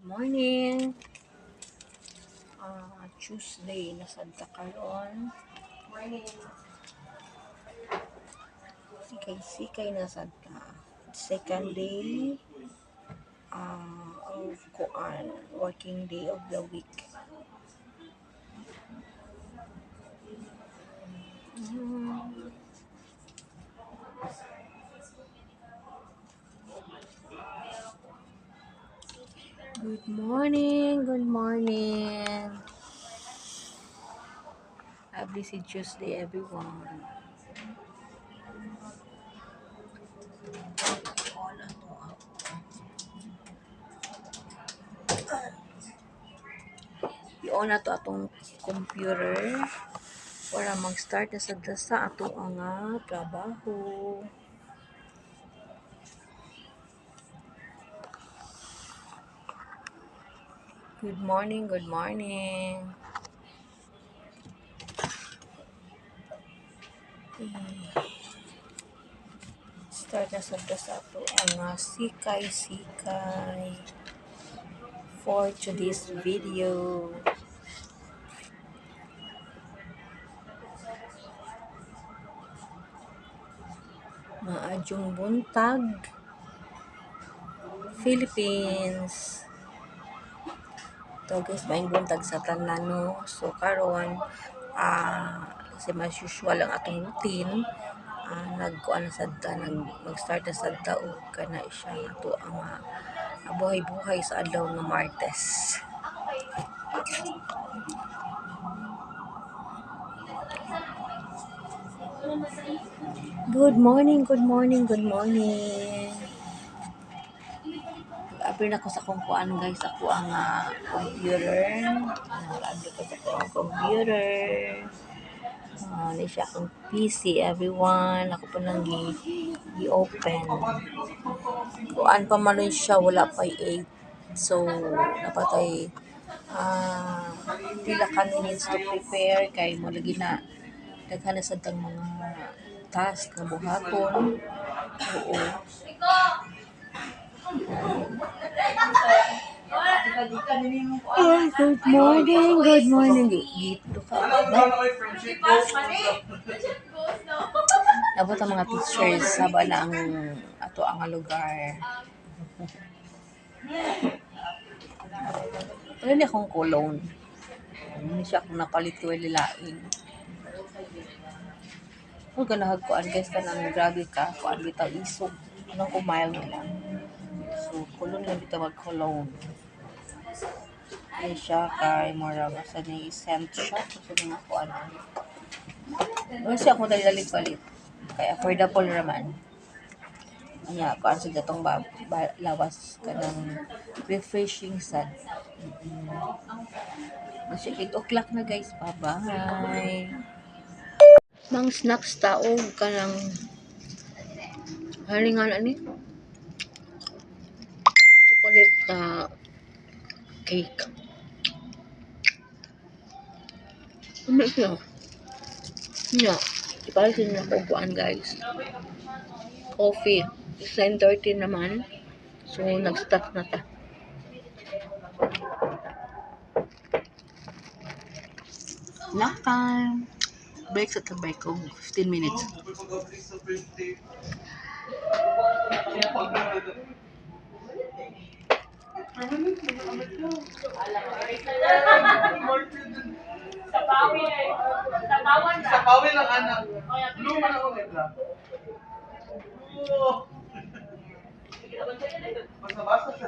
Morning. Tuesday nasad ta karon. Morning. Sikay nasad ta. Second day of working day of the week. Mm. Good morning, good morning. A busy Tuesday, everyone. I-on na to atong computer para mag-start na sa ato ang trabaho. Good morning, good morning. Start na sa ato ang sikay-sikay for today's video. Maadjong buntag, Philippines. Ito guys, maing buntag sa tanan, no? So karon kasi mas usual ang atong routine. Nagkuan sa mag-start na sa og kana siya ato ang buhay-buhay sa adlaw nga Martes. Good morning, good morning, good morning. Nag-upgrade ako sa akong kuan guys, ako ang computer. Nag-upgrade ko sa akong computer. Hindi siya akong PC, everyone. Ako pa nang i-open. Kuan pa man siya, wala pa 8. So, napatay pila ka minutes to prepare kay mo lagi na daghan na sad tang mga task na buhaton. Oo. Good morning, good morning. Dito ka. Nabot ang mga teachers saba na ang ato ang lugar. Wala ni akong cologne. Hindi siya akong napalit ko lilain. Huwag ka nahagkuan guys ka nang grabe ka. Kuan bitaw isog. Anong kumail nila. So, cologne lang bitaw mag-cologne. Hindi siya kay mura sa ni scent shop. Kasi nga kuan. Wala siya akong dali-dali palit. Kaya affordable naman. Anya, kuan sa gatong lawas ka ng refreshing sad. Kasi 8 o'clock na guys. Bye-bye. Mang snacks taog ka ng halingan ani chocolate cake. Ano siya? Nya, ipalitin na ko kuan guys. Coffee. It's 9:30 naman. So, nag-start na ta. Nap time. Break sa tabay ko. 15 minutes. Sa pawi lang anak. Luma na ulit lang. Basta-basta sa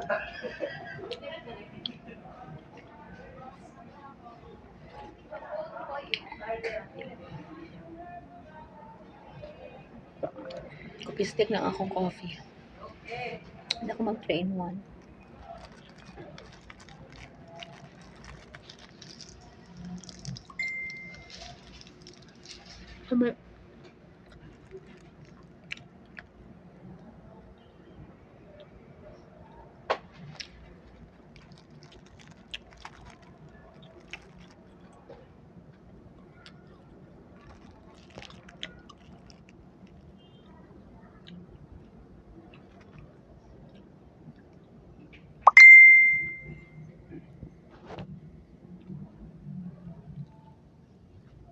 Coffee stick lang akong coffee. Hindi ako mag-3 in 1. Sabi,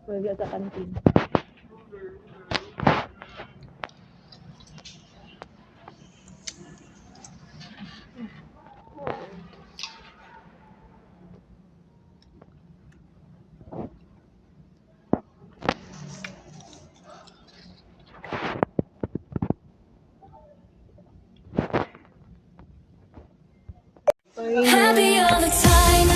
Pwede sa kantin. Happy all the time.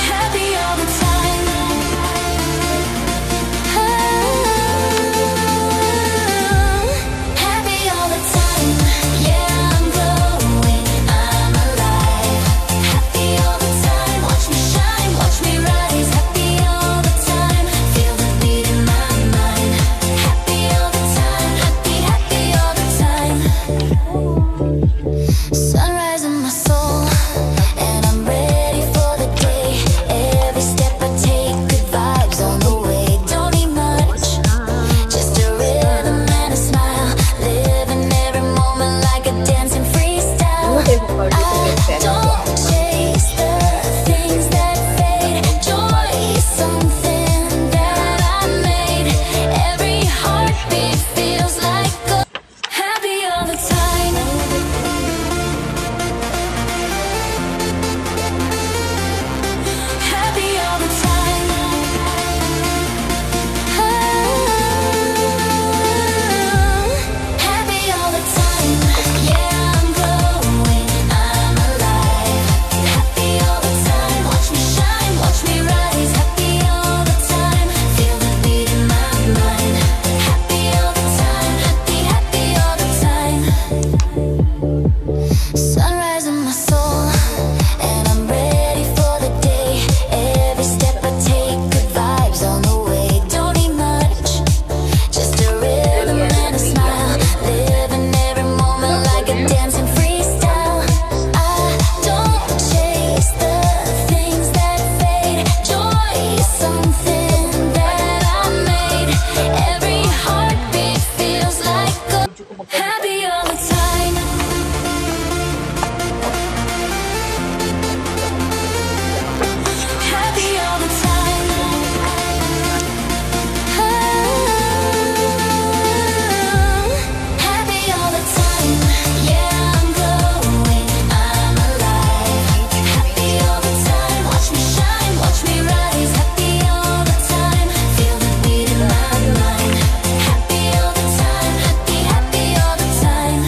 Happy all the time. Happy all the time. Yeah, I'm glowing. I'm alive. Happy all the time. Watch me shine. Watch me rise. Happy all the time. Feel the beat in my mind. Happy all the time. Happy, happy all the time. Sunrise in my soul, and I'm ready for the day. Every step I take, good vibes on the way. Don't need much, just a rhythm and a smile. Living every moment like a dancing freestyle. I don't chase the things that fade. Joy is something that I made. Every heartbeat feels like a happy all the time. Happy all the time. Happy all the time. Yeah, I'm glowing. I'm alive. Happy all the time. Watch me shine. Watch me rise. Happy all the time. Feel the beat in my mind. Happy all the time. Happy, happy all the time. Sunrise in my soul, and I'm ready for the day. Every step I take, good vibes on the way. Don't need much, just a rhythm and a smile. Living every moment like a dancing freestyle. I don't chase the things that fade. Joy is something that I made. Every heartbeat feels like a happy all the time. Happy all the time. Happy all the time. Yeah, I'm glowing. I'm alive. Happy all the time. Watch me shine. Watch me rise. Happy all the time. Feel the beat in my mind. Happy all the time. Happy, happy all the time.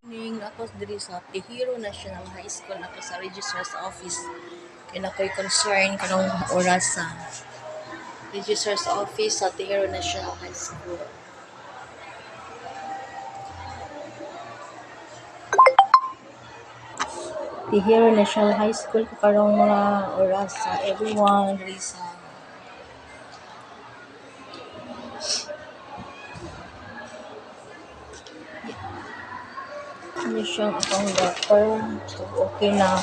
Ning ako diri sa Tihiro National High School ako sa registrar's office. Kaya ako'y concern kanong oras sa registrar's office sa Tihiro National High School. Tihiro National High School ko karong mga oras sa everyone diri sa ano siyang akong doctor. So, okay na.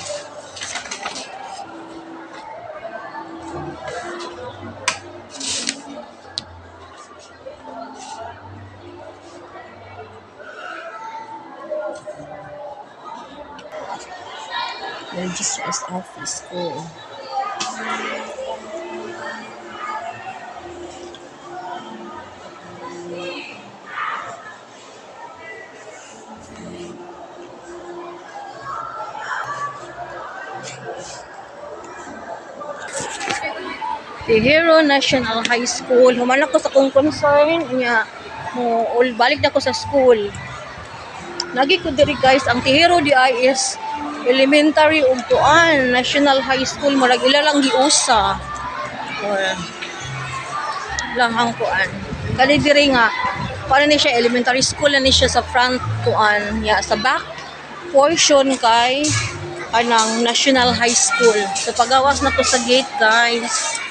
Registrar's office ko. Tihiro National High School. Human ako sa kong concern niya mo balik na ko sa school. Lagi ko diri guys, ang Tihiro di ay is elementary ug tuan National High School murag ila lang giusa. Or lang ang kuan. Kani diri nga paano ni siya elementary school na ni siya sa front kuan ya sa back portion kay anang National High School. So pagawas na ko sa gate guys.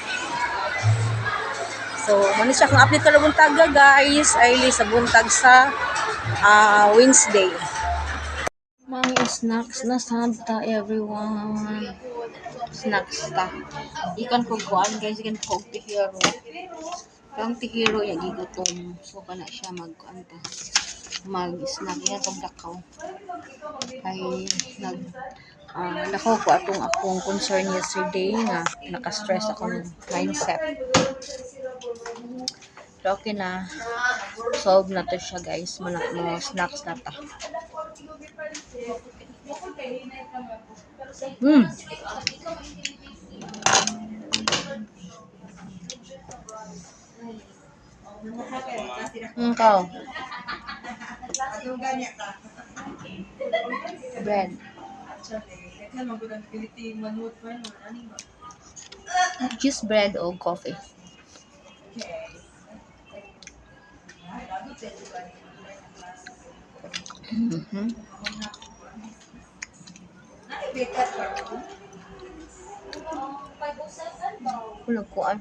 So, mani siya kung update ka na buntaga guys, ay sa buntag sa Wednesday. Mga snacks na sabta everyone. Snacks ta. Ikan ko kuan guys, ikan ko Tihiro. Kang Tihiro ya gigutom. So kana siya mag-kuan ta. Mag-snack yan tong lakaw. Ay Nako ko akong concern yesterday nga naka-stress akong mindset. Pero okay na. Solve na to siya guys. Mga snacks na ta. Ikaw. Bread. Just bread o coffee. Mhm. Kuan.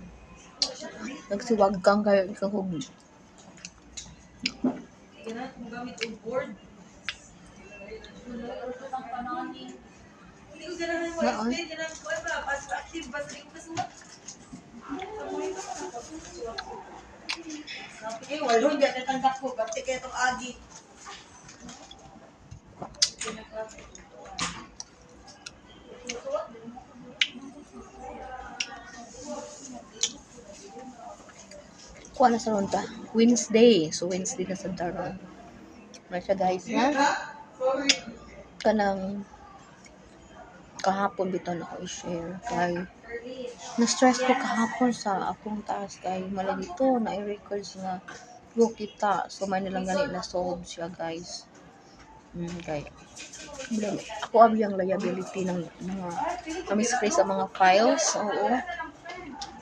Nagsiwag kang kayo ikaw hug. Naon? Walo, hindi na tanggap ko. Bakit kaya itong agi? Kuan na sa ron ta. Wednesday. So Wednesday na sa daron. May siya guys na Sorry. kanang kahapon bitaw na ko i-share kay na-stress ko kahapon sa akong task kay malagito na i-records nga go kita so may nilang gani na solve siya guys. Kay ako abi ang liability ng mga kami-spray sa mga files. Oo.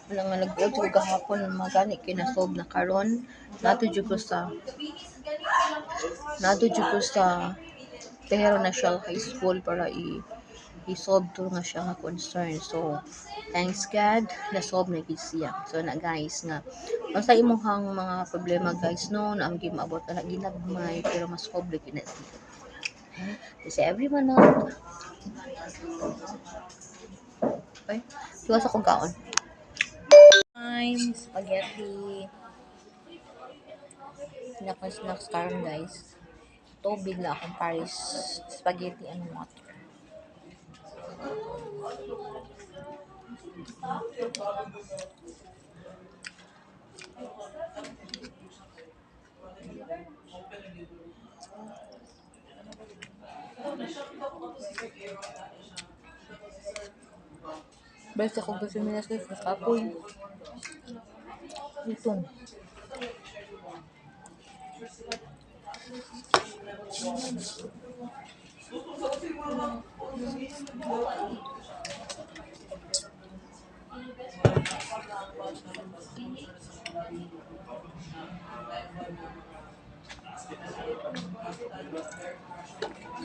Wala nga nag-build ko kahapon magani kina-solve na karon nato jud ko sa pero na siya high school para i-solve to nga siya nga concern. So, thanks God, na-solve na gid siya. So, na guys, nga, basta imong mga problema guys, no, na ang gimaabot na ginagmay, pero mas solve lagi na siya. Kasi everyone knows. Okay? Diba sa kong kaon? Spaghetti. Snacks karon guys. Tubig na akong Paris spaghetti and water. Basta kung gusto nila sa kapoy. Ito.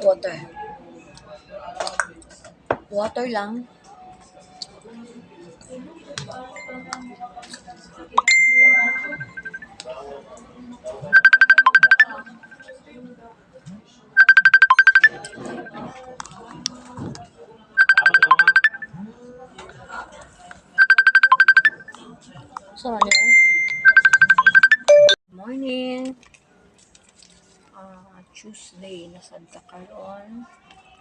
Water. Water lang. So, ano? Morning. Tuesday na sad ta karon.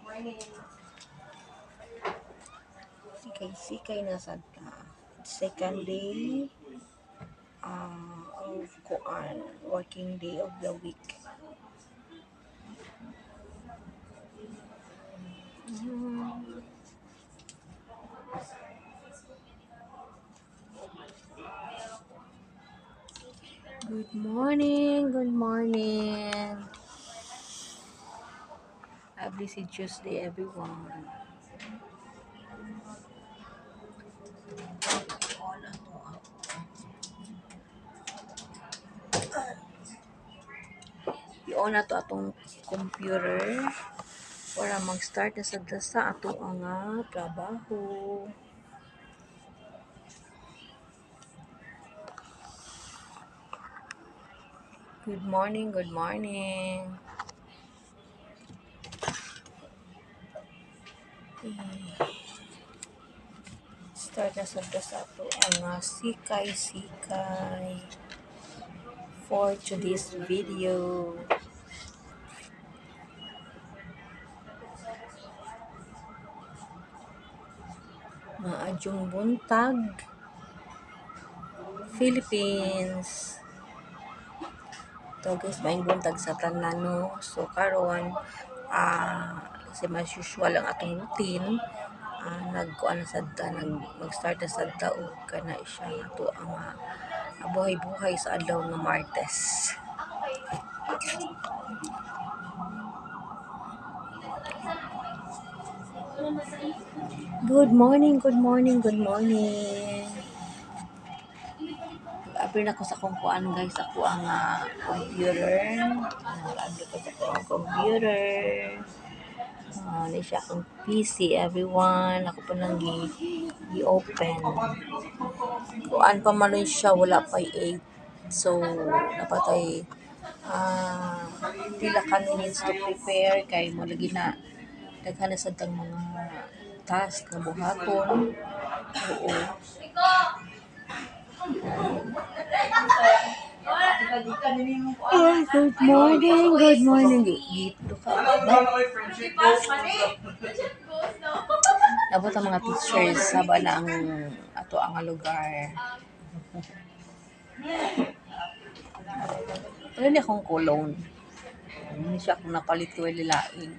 Morning. Sikay na sad ta. Second day of working day of the week. Good morning. A busy Tuesday, everyone. I-on na to atong computer para mag-start na sa ato ang trabaho. Good morning. Start na sa ato ang sikay for today's video. Madyong buntag, Philippines. Ito guys, maing buntag sa tanano. So karon kasi mas usual ang atong routine. Nagkuan na sadta, mag-start na sadta og kana siya ato ang buhay-buhay sa adlaw nga Martes. Good morning, good morning, good morning. Nag-upgrade ako sa akong kuan guys, ako ang computer. Nag-upgrade ko sa akong computer. Ano siya akong PC, everyone. Ako pa nang i-open. Kuan pa man siya, wala pa 8. So, dapat ay pila ka minutes to prepare kay mo lagi na daghan na sad tang mga task na buhaton. Oo. Good morning, good morning. Dito ka ba? Nabot ang mga teachers saba na ang ato ang lugar. Ano ni akong cologne? Hindi siya akong napalit ko lilain.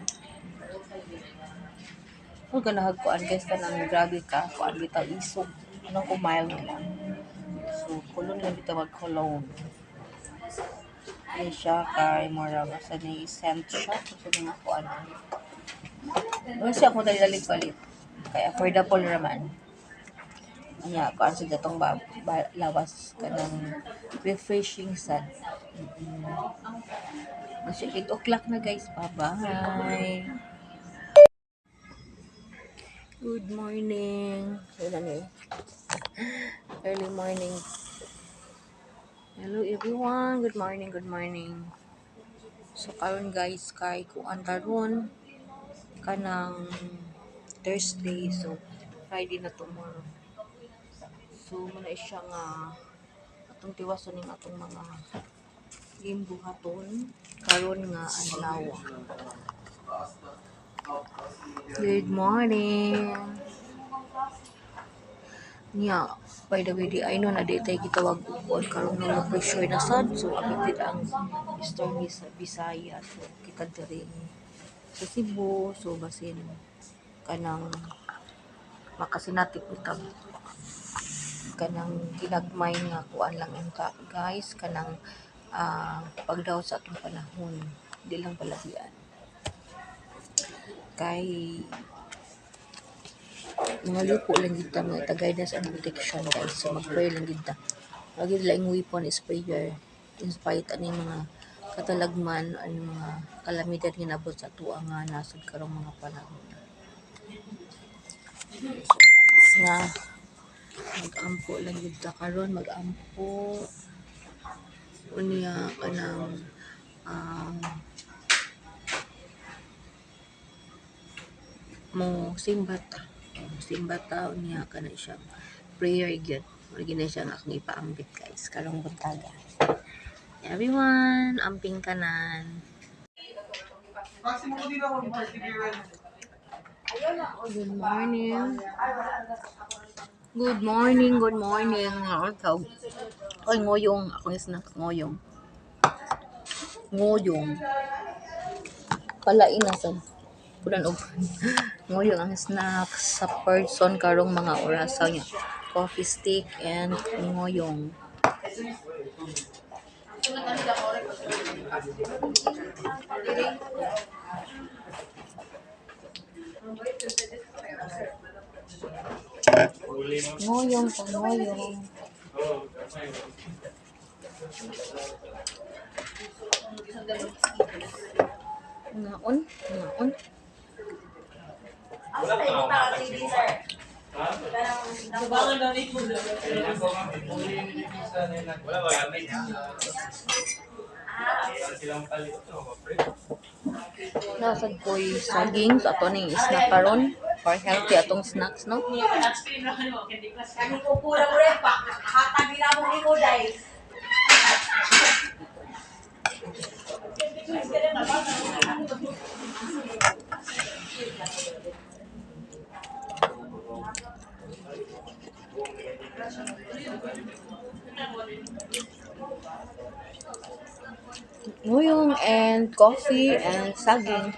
Kung ganahagkuan guys ka nang grabe ka, kuan bitaw isog. Anong kumail nila. So, cologne lang bitaw mag-cologne. Hindi siya kay mura basta ni scent siya. So, nga kuan. Ano siya akong dali-palit. Kaya affordable naman. Anya, kuan sa gatong lawas ka ng refreshing sad. Masya 8 o'clock na guys. Bye-bye. Good morning. Early morning. Hello everyone. Good morning, good morning. So karon guys kay kuan karon kanang Thursday, so Friday na tomorrow. So muna siya nga atong tiwason ning atong mga gimbuhaton karon nga adlaw. Good morning. Nya, by the way, I know na daytay gitawag ugod karon nga pressure na sad, so affected ang stormy sa Bisaya. So kita diri sa Cebu, so basin kanang makasinatip utab kanang ginagmay nga kuan lang unta guys, kanang pagdaw sa atong panahon, di lang palabian kay mga lipo lang gid ta, mga guidance and protection guys. So mag-pray lang gid ta. Lagi laing weapon is prayer. In spite ani mga katalagman, ani mga kalamidad nga nabot sa tuwa nga nasod karong mga panahon. So guys nga mag-ampo lang gid ta karon, mag-ampo unya kanang mo simbata niya kana siya prayer gyud lagi na siya nga akong ipaambit guys karong buntaga. Everyone, amping kanan. Good morning. Good morning, good morning. Oy, ngoyong akong snack, ngoyong palain na sad bulan og ngoyong ang snacks sa person karong mga orasaw niya, coffee stick and ngoyong. Ngoyong sa ngoyong. Naon. Sabangan daw ni Kuya. Nasad ko'y saging sa ato ning snack karon for healthy atong snacks, no? Kani ko pura pa hatag ina mo ni ko dai. Talong and coffee and saging.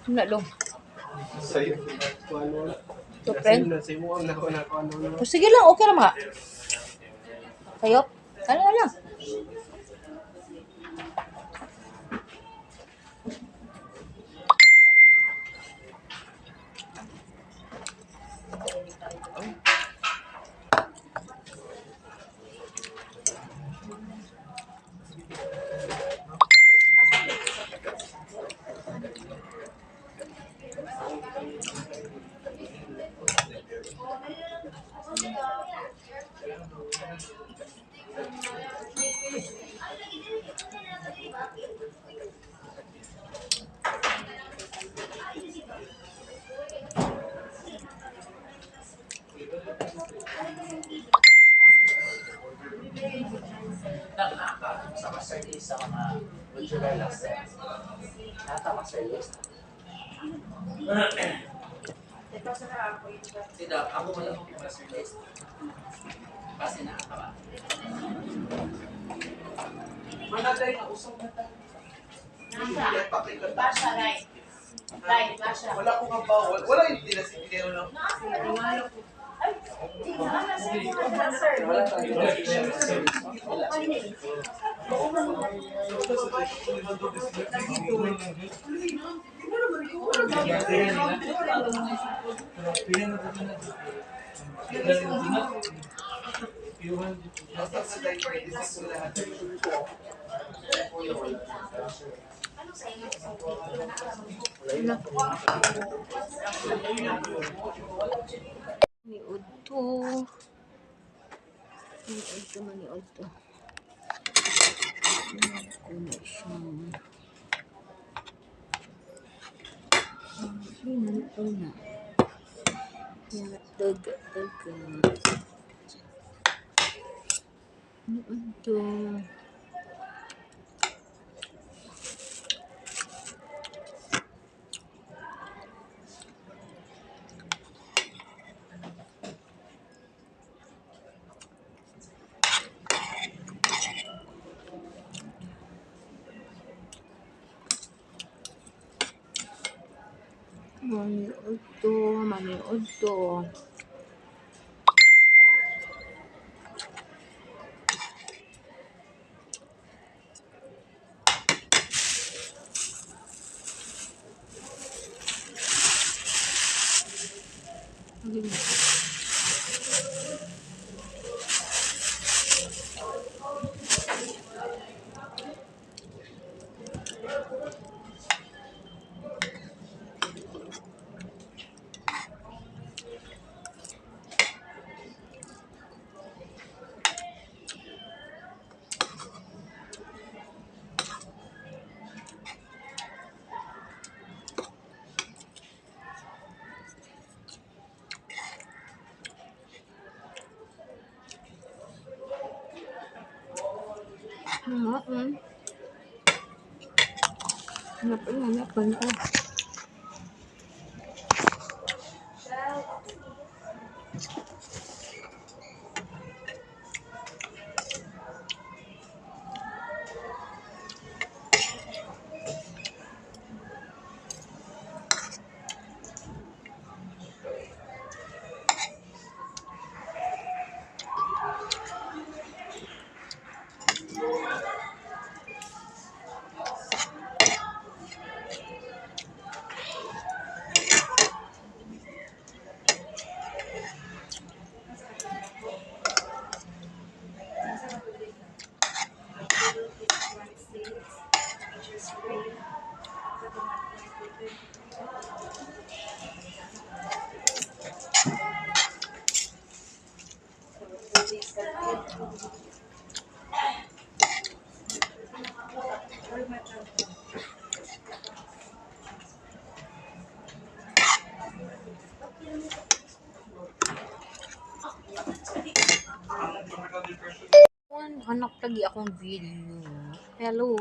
Wala dong. Sa'yo. Ano? To friend. Sa'yo mo ang ano. O, sige lang, okay lang mga. Sayop. Ano na lang. Sa master list sa mga regular lesson. Nata master list. Tidak, ako wala akong master list. Kasi nakakaba. Managay na usap na tayo. Basha, right. Right, basha. Wala ko nga bawal. Wala yung tinasinigero lang. Basta sa tayo pwede sa lahat. Maniod to. Maniod to, maniod to. Ano siya? Ano na? Yan, daga. Ano to? Maniod to. Hanapan ko. Nahanap lagi akong video. Hello.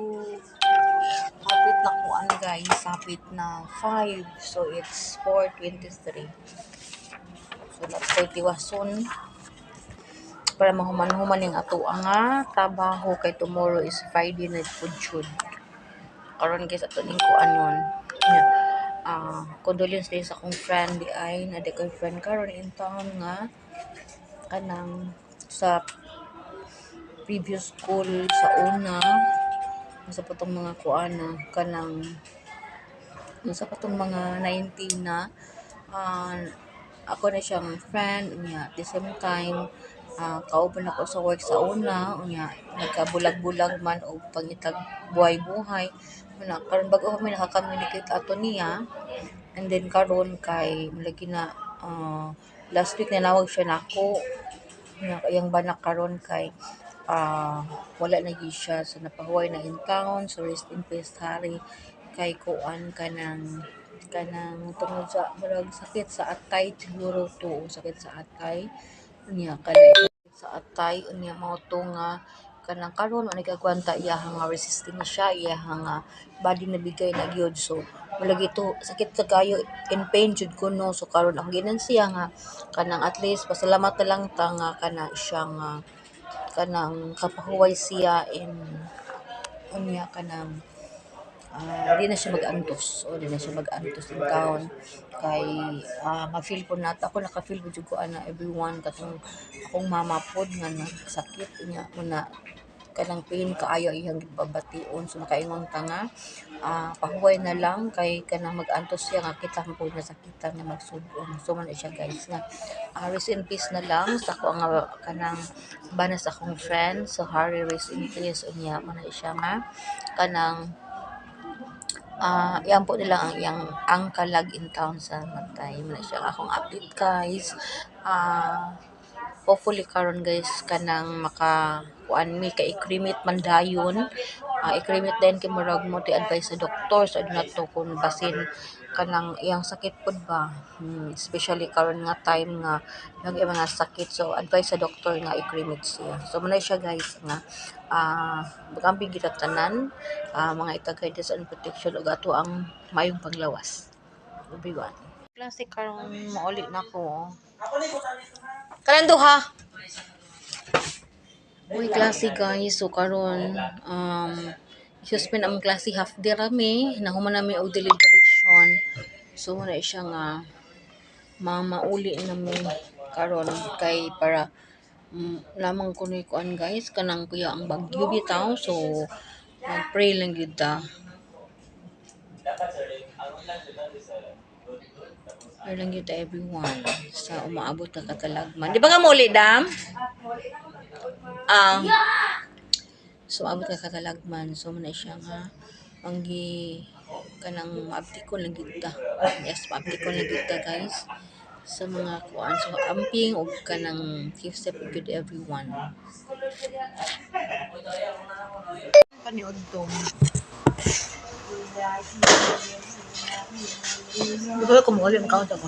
Hapit na kuan guys. Hapit na 5. So it's 4:23. So natay tiwason. Para mahuman-human yung ato nga trabaho kay tomorrow is Friday night food shoot. Karon guys ato ning kuan yon. Condolence din sa akong friend di ay na di koy friend karon in town nga kanang sa previous school sa una sa patong mga kuana kanang sa patong mga 19 na ako na siyang friend niya at the same time kauban ako sa work sa una unya nagkabulag-bulag man o pangitag buhay-buhay na karon bago kami naka-communicate ato niya and then karon kay lagi na last week nanawag siya nako yung banak karon kay wala na gyud siya sa napahuway na in town so rest in peace Hari kay kuan kanang tungod sa murag sakit sa atay siguro to sakit sa atay unya kanang sa atay unya mao to nga kanang karon wala nagagwanta iyahang resistensya iyahang body na bigay na gyud so malagi to sakit sa kayo in pain jud kuno so karon ang ginan siya nga kanang at least pasalamat na lang ta nga kana siyang kanang kapahuway siya in unya kanang di na siya mag-antos o di na siya mag-antos in town kay ma-feel ko na ako naka-feel ko jud ko ana everyone katong akong mama pod nga nagsakit unya muna kanang pain kaayo iyang gibabation so nakaingon ta nga pahuway na lang kay kanang mag-antos siya nga kita po na sakitan nga magsud-on so man siya guys nga rest in peace na lang sa ako nga kanang banas akong friend so Hari rest in peace unya man siya nga kanang yan po nila ang iyang angkalag in town sa Matay man siya akong update guys hopefully karon guys kanang maka kuan mi kay i-cremate man dayon i-cremate din kay murag mo ti advice sa doktor so aduna to kun basin kanang iyang sakit pod ba especially karon nga time nga yung mga sakit so advice sa doktor nga i-cremate siya so muna siya guys nga bagampi kita tanan mga ita-guidance and protection ug ato ang mayong paglawas everyone klase karon mauli na ko kanan duha uy klase guys so karon suspend ang klase half day rami nahuman nami og deliberation so wala siya nga mauli nami karon kay para lamang ko ni kuan guys kanang kuya ang bagyo bitaw so mag-pray lang gyud ta lang gyud everyone sa umaabot na katalagman di ba nga muli dam so abot ka katalagman so muna siya nga anggi kanang maabtikon lang gyud ta yes maabtikon lang gyud ta guys sa mga kuan so amping og kanang keep safe good everyone paniod to Dito ko mo ulit count ako.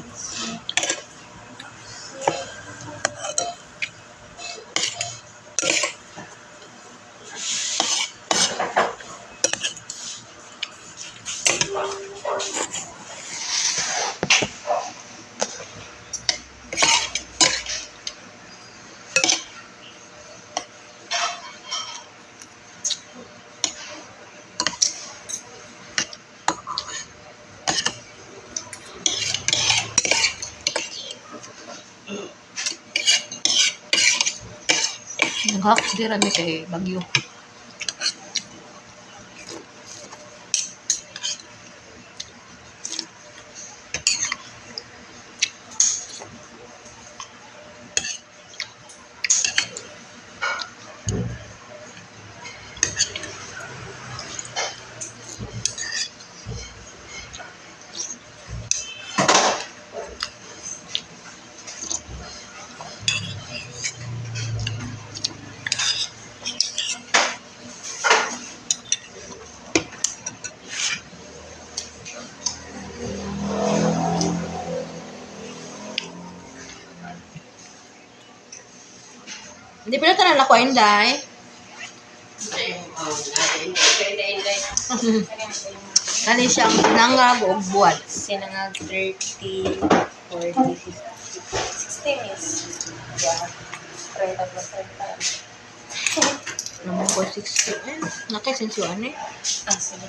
Naghak di rami kay bagyo. Hindi pinatanan ako, Inday. Kani siya ang sinangag o buwan. Sinangag 30, 40, 50, 16 is. Yeah. 30 plus 30. naman ko 60. Nakaisensyuan eh. Ah, sige.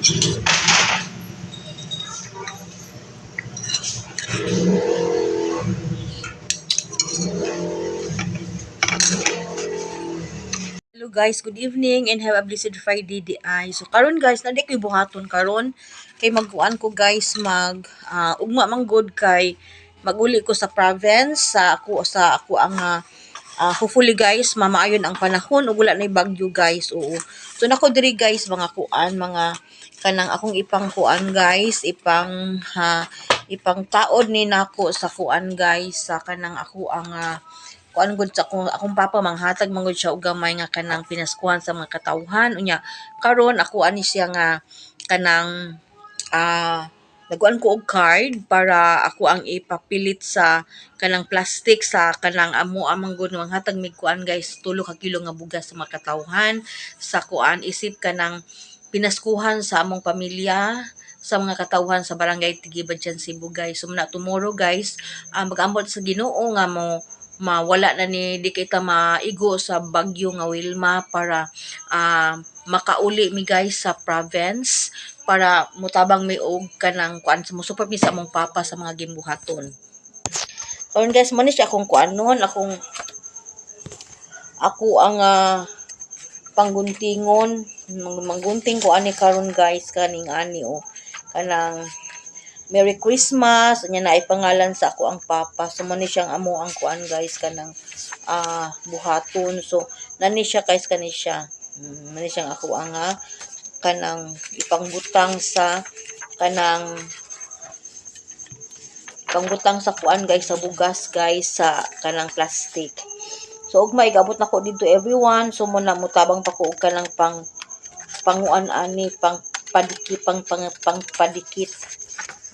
Yung hello guys, good evening and have a blessed Friday di ay. So karon guys, nandi ko'y buhaton karon kay magkuan ko guys ugma man good kay maguli ko sa province sa ako ang hopefully guys mamaayon ang panahon ug wala nay bagyo guys. Oo. So nako diri guys mga kuan mga kanang akong ipang kuan guys, ipang taod ni nako sa kuan guys sa kanang ako ang kuan gud sa akong papa manghatag man gud siya og gamay nga kanang pinaskuhan sa mga katawhan unya karon ako ani siya nga kanang nagkuan ko og card para ako ang ipapilit sa kanang plastic sa kanang amo amang gud manghatag mig kuan guys 3 ka kilo nga bugas sa mga katawhan sa kuan isip kanang pinaskuhan sa among pamilya sa mga katawhan sa barangay Tigibad dyan Cebu guys. So na tomorrow guys, mag-ambot sa Ginoo nga mo mawala na ni di kita maigo sa bagyo nga Wilma para makauli mi guys sa province para mutabang mi og kanang kuan mo super mi sa among papa sa mga gimbuhaton. Karon guys, mo ni siya akong kuanon, ako ang pangguntingon, manggunting ko ani karon guys kaning ani kanang Merry Christmas, nya na ipangalan sa ako ang papa. So man ni siyang amo ang kuan guys kanang buhaton. So nani siya guys kani siya. Nani siyang ako ang kanang ipangbutang sa kanang pangbutang sa kuan guys sa bugas guys sa kanang plastic. So ugma igabot na ko dito everyone. So mo na mutabang pa ko og kanang panguan ani pang padikit.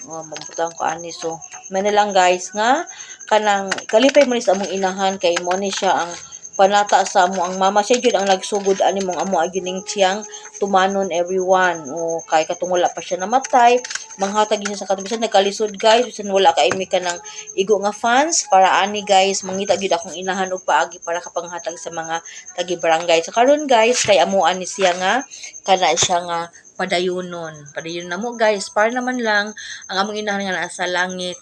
Magbutang ko ani. So man lang guys nga kanang kalipay mo ni sa among inahan kay mo ni siya ang panata sa amo ang mama siya jud ang nagsugod ani mong amo agyuning tiyang tumanon everyone. O kay katong wala pa siya namatay manghatag siya sa katubisan nagkalisod guys bisan wala ka imi kanang igo nga fans para ani guys mangita gyud akong inahan og paagi para kapanghatag sa mga tagi barangay. So karon guys kay amo ani siya nga kana siya nga padayon na mo guys para naman lang ang among inahan nga nasa langit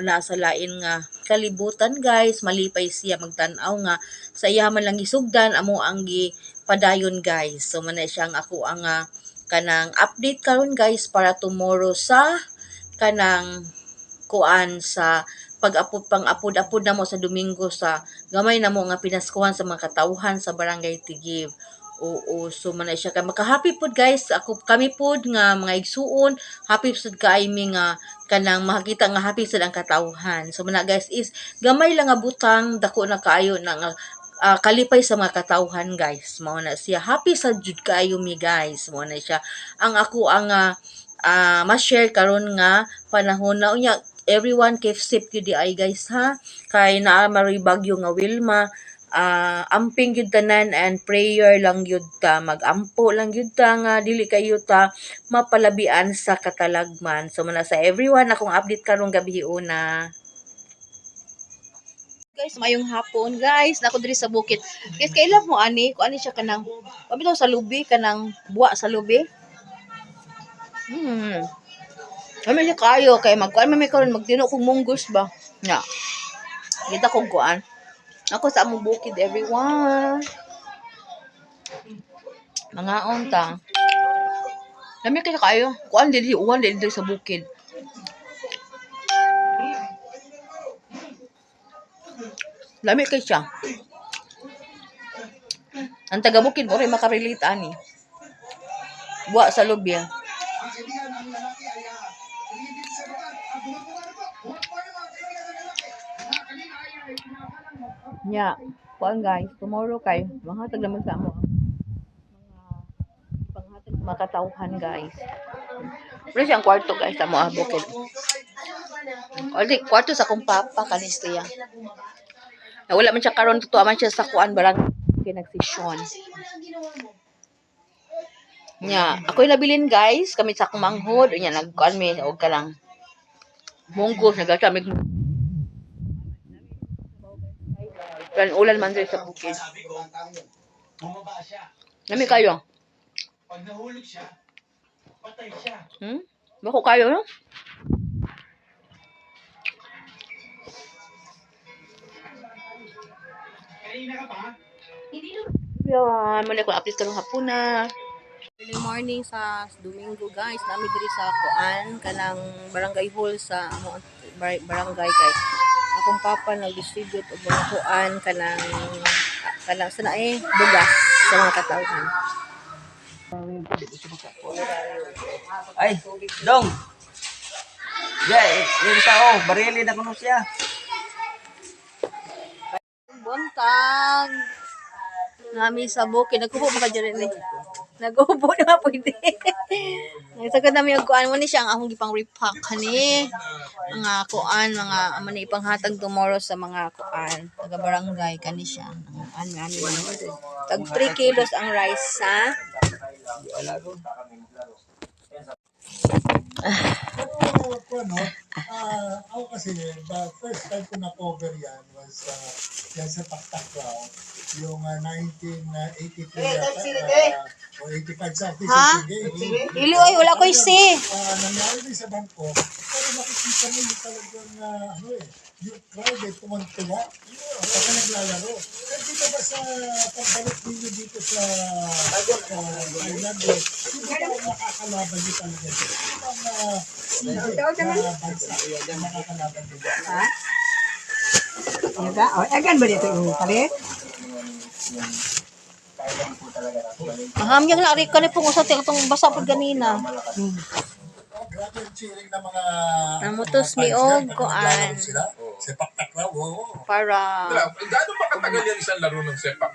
nasa lain nga kalibutan guys malipay siya magtan-aw nga sa iya man lang gisugdan amo ang padayon guys. So man siya ang ako ang kanang update karon guys para tomorrow sa kanang kuan sa pang-apod na mo sa Domingo sa gamay na mo nga pinaskuhan sa mga katawhan sa barangay Tigib. Oo, so man siya kay maka-happy pod guys. Kami pod nga mga igsuon, happy sad kaimi nga kanang makakita nga happy sad ang katawhan. So man guys is gamay lang nga butang dako na kaayo na nga kalipay sa mga katawhan guys. Mao na siya happy sad jud kaayo mi guys. Mao na siya ang ako ang ma-share karon nga panahon na unya everyone keep safe gyud ay guys ha kay naa maroy bagyo nga Wilma. Amping yun tanan and prayer lang yun ta magampo lang yun ta nga dili kayo ta mapalabian sa katalagman. So muna sa everyone akong update karong gabi una guys mayong hapon guys nako diri sa bukid guys kailan mo ani ko ani siya kanang pabitaw sa lubi kanang buwa sa lubi kami siya kayo kay magkuan may karon magtino kong munggos ba nga kita kong kuan ako sa among bukid everyone. Mga onta. Lami kayo. Kuan dili uwan dili sa bukid. Lami kay siya. Ang taga bukid mo rin makarelate ani. Buwa sa lubya. Nya, kuan guys, tomorrow kay manghatag naman sa amo mga panghatag sa mga katawhan guys. Pero siyang kwarto guys sa mo bukid. Kwarto sa kong papa kanis siya. Na wala man siya karon tuwa man siya sa kuan barang kinagsisyon. Nya, ako'y nabilin guys, kami sa akong manghod, nya nagkuan mi og kalang munggo nagasamig. Kan ulan man diri sa bukid. Sabi ko, bumaba siya. Nami kayo? Pag nahulog siya, patay siya. Bako kayo no? Kanina ka pa? Yan, muna ko update karong hapon na. Early morning sa Domingo guys, nami diri sa kuan kanang barangay hall sa amo barangay kay akong papa nag-distribute og mga kuan kanang sana bugas sa mga katawhan. Ay, dong. Yun siya barili na kuno siya. Buntag. Nami sa bukid, nagkubo pa ka dyan ni. Nag-ubo na pwede. Nagsagad namin yung kuan mo ni siya ang akong gipang repack kani. Mga kuan, mga amani ipanghatag tomorrow sa mga kuan. Taga barangay kani siya. Ano. Tag 3 kilos ang rice sa. Ako kasi, the first time ko na-cover yan was yan sa Pactakrao, yung 1983 o 85 something. Ha? Dili oy, wala ko isi. Nangyari din sa bangko, pero makikita mo yung talagang yung crowd ay tumang-tuwa. Baka naglalaro. Pero dito ba sa pagbalik ninyo dito sa Thailand, sino ba ang makakalaban nyo talaga dito? Sino ang bansa ang makakalaban nyo? Ha? Agan ba dito yung palit? Mahamyang na ari kani pong usat itong basa pud ganina. Grabe yung cheering ng mga Namutos mi og kuan sila. Sa Pactakrao, oo. para Gaano ba katagal yung isang laro ng sepak